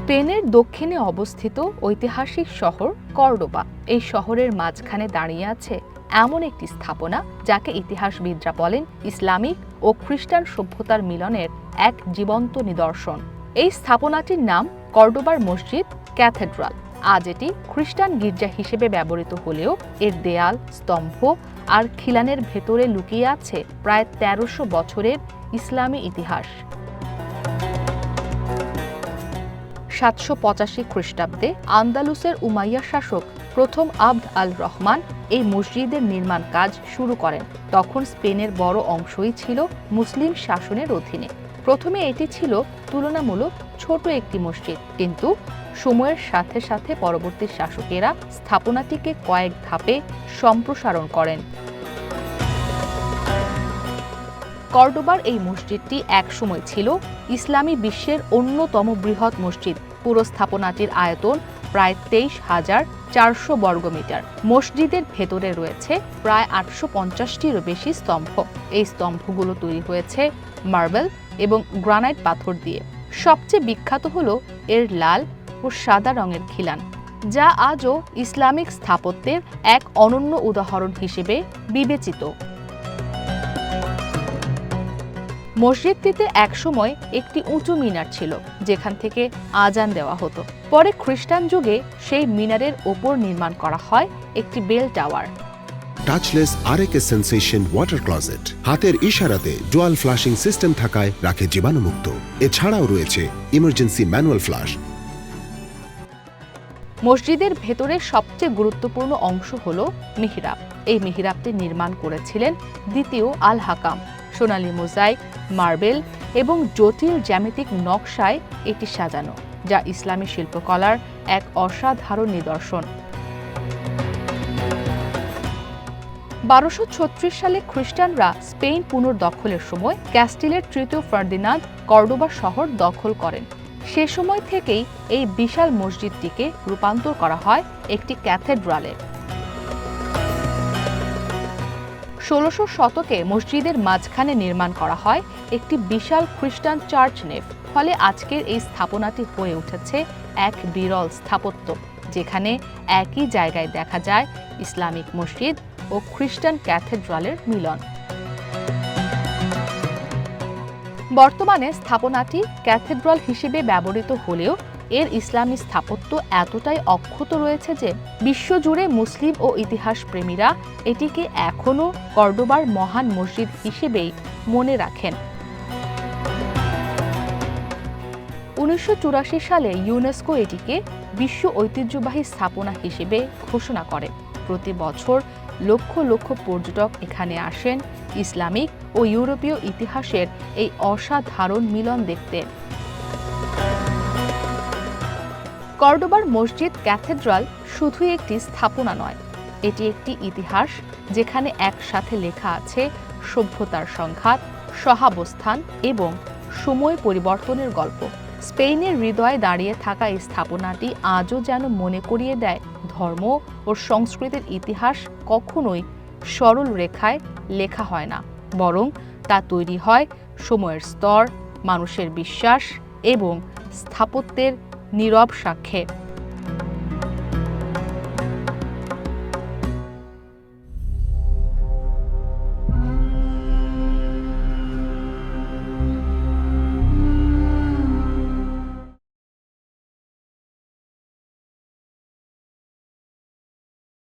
স্পেনের দক্ষিণে অবস্থিত ঐতিহাসিক শহর কর্ডোবা। এই শহরের মাঝখানে দাঁড়িয়ে আছে এমন একটি স্থাপনা যাকে ইতিহাসবিদরা বলেন ইসলামিক ও খ্রিস্টান সভ্যতার মিলনের এক জীবন্ত নিদর্শন। এই স্থাপনাটির নাম কর্ডোবার মসজিদ ক্যাথেড্রাল। আজ এটি খ্রিস্টান গির্জা হিসেবে ব্যবহৃত হলেও এর দেয়াল, স্তম্ভ আর খিলানের ভেতরে লুকিয়ে আছে প্রায় ১৩০০ বছরের ইসলামী ইতিহাস। ৭৮৫ খ্রিস্টাব্দে আন্দালুসের উমাইয়া শাসক প্রথম আবদ আল রহমান এই মসজিদের নির্মাণ কাজ শুরু করেন। তখন স্পেনের বড় অংশই ছিল মুসলিম শাসনের অধীনে। প্রথমে এটি ছিল তুলনামূলক ছোট একটি মসজিদ, কিন্তু সময়ের সাথে সাথে পরবর্তী শাসকেরা স্থাপনাটিকে কয়েক ধাপে সম্প্রসারণ করেন। কর্ডোবার এই মসজিদটি একসময় ছিল ইসলামী বিশ্বের অন্যতম বৃহৎ মসজিদ। পুরো স্থাপনাটির আয়তন প্রায় ২৩,৪০০ বর্গমিটার। মসজিদের ভেতরে রয়েছে প্রায় ৮৫০টিরও বেশি স্তম্ভ। এই স্তম্ভগুলো তৈরি হয়েছে মার্বেল এবং গ্রানাইট পাথর দিয়ে। সবচেয়ে বিখ্যাত হল এর লাল ও সাদা রঙের খিলান, যা আজও ইসলামিক স্থাপত্যের এক অনন্য উদাহরণ হিসেবে বিবেচিত। মসজিদটিতে একসময় একটি উঁচু মিনার ছিল, যেখান থেকে আজান দেওয়া হতো। পরে খ্রিস্টান যুগে সেই মিনারের ওপর নির্মাণ করা হয় একটি bell tower. Touchless RAK sensation water closet হাতের ইশারাতে ডুয়াল ফ্লাশিং সিস্টেম থাকায় রাখে জীবাণুমুক্ত। এছাড়াও রয়েছে ইমার্জেন্সি ম্যানুয়াল ফ্লাশ। মসজিদের ভেতরের সবচেয়ে গুরুত্বপূর্ণ অংশ হল মিহরাব। এই মিহরাবটি নির্মাণ করেছিলেন দ্বিতীয় আল হাকাম। সোনালী মোজাইক, মার্বেল এবং জটিল জ্যামিতিক নকশায় এটি সাজানো, যা ইসলামী শিল্পকলার এক অসাধারণ নিদর্শন। ১২৩৬ সালে খ্রিস্টানরা স্পেন পুনর্দখলের সময় ক্যাস্টিলের তৃতীয় ফার্দিনান্দ কর্ডোবা শহর দখল করেন। সে সময় থেকেই এই বিশাল মসজিদটিকে রূপান্তর করা হয় একটি ক্যাথেড্রালে। ১৬শ শতকে মসজিদের মাঝখানে নির্মাণ করা হয় একটি বিশাল খ্রিস্টান চার্চ নেফ। ফলে আজকের এই স্থাপনাটি হয়ে উঠেছে এক বিরল স্থাপত্য, যেখানে একই জায়গায় দেখা যায় ইসলামিক মসজিদ ও খ্রিস্টান ক্যাথেড্রালের মিলন। বর্তমানে স্থাপনাটি ক্যাথেড্রাল হিসেবে ব্যবহৃত হলেও এর ইসলামী স্থাপত্য এতটাই অক্ষত রয়েছে যে বিশ্বজুড়ে মুসলিম ও ইতিহাস প্রেমীরা এটিকে এখনও কর্ডোবার মহান মসজিদ হিসেবেই মনে রাখেন। ১৯৮৪ সালে ইউনেস্কো এটিকে বিশ্ব ঐতিহ্যবাহী স্থাপনা হিসেবে ঘোষণা করে। প্রতি বছর লক্ষ লক্ষ পর্যটক এখানে আসেন ইসলামিক ও ইউরোপীয় ইতিহাসের এই অসাধারণ মিলন দেখতে। কর্ডোবার মসজিদ ক্যাথেড্রাল শুধুই একটি স্থাপনা নয়, এটি একটি ইতিহাস যেখানে একসাথে লেখা আছে সভ্যতার সংঘাত, সহাবস্থান এবং সময় পরিবর্তনের গল্প। স্পেনের হৃদয়ে দাঁড়িয়ে থাকা এই স্থাপনাটি আজও যেন মনে করিয়ে দেয় ধর্ম ও সংস্কৃতির ইতিহাস কখনোই সরল রেখায় লেখা হয় না, বরং তা তৈরি হয় সময়ের স্তর, মানুষের বিশ্বাস এবং স্থাপত্যের নীরব সাক্ষ্যে।